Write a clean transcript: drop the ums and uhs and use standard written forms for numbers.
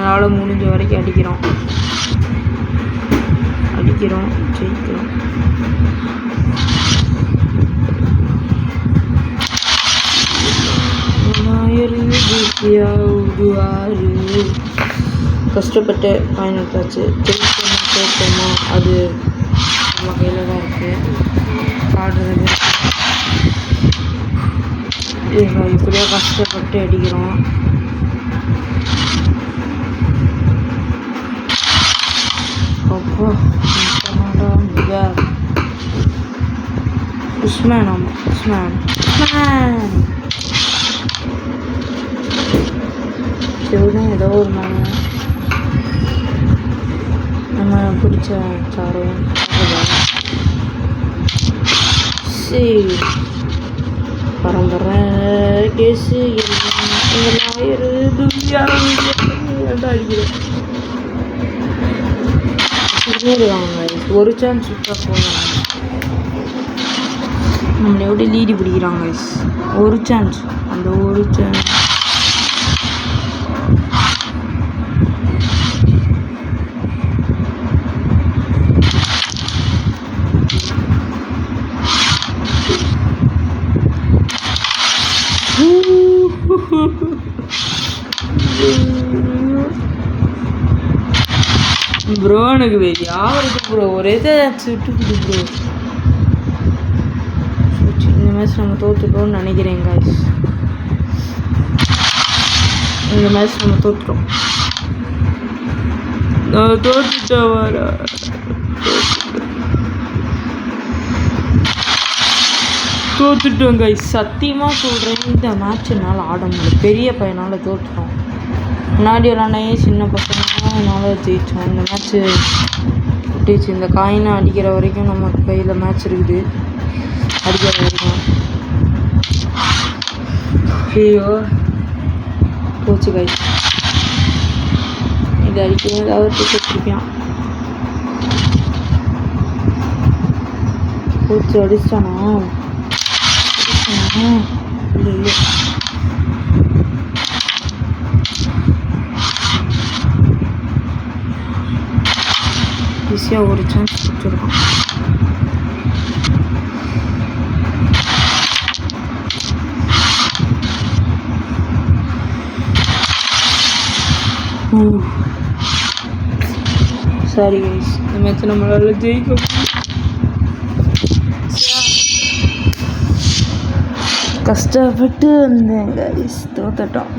எங்களால் முடிஞ்ச வரைக்கும் அடிக்கிறோம், ஜெயிக்கிறோம். கஷ்டப்பட்டு பயணித்தாச்சு. ஜெயிக்கணுமோ அது நம்ம கையில் தான் இருக்குது. ஆடுறது இப்படியோ கஷ்டப்பட்டு அடிக்கிறோம். அப்போ உஸ்மான், ஆமாம் உஸ்மான் சிவனும் ஏதோ ஒரு மன நம்ம பிடிச்ச சாரம் சரி பரம்பரை கேஸு அடிக்கிறேன். ஒரு சான்ஸ் சுத்தா போகலாம். நம்மளை எப்படி லீடு பிடிக்கிறாங்க. ஒரு சான்ஸ், அந்த ஒரு சான்ஸ் ப்ரோ. எனக்கு வெறியாக இருக்கு ப்ரோ. ஒரே சுட்டு ப்ரோ. இந்த மேட்ச் நம்ம தோற்றுட்டோம்னு நினைக்கிறேன் காய்ஸ். இந்த மேட்ச் நம்ம தோற்றுட்டோம். நான் தோற்றுட்டேன் வர தோற்றுட்டோம் காய்ஸ். சத்தியமாக சொல்கிறேன், இந்த மேட்ச் என்னால் ஆட முடியல. பெரிய பையனால் தோற்றுட்டோம். முன்னாடி விளாண்டே சின்ன பசங்களாம் என்னால் ஜெயித்தோம். இந்த மேட்ச்சு விட்டுச்சு. இந்த காயினை அடிக்கிற வரைக்கும் நம்ம கையில் மேட்ச் இருக்குது. அடிக்கிற வரைக்கும் ஐயோ போச்சு காய்ஸ். இது அடிக்கவும் ஏதாவது வச்சுருப்பான். போச்சு. அடிச்சிட்டானா? இல்லை இல்லை ஈஸியாக ஒரு சான்ஸ் கொடுத்துருக்கோம். சாரி கைஸ், இந்த மேட்ச் நம்மளால ஜெயிக்க கஷ்டப்பட்டு வந்தேன் கைஸ். தோத்துட்டோம்.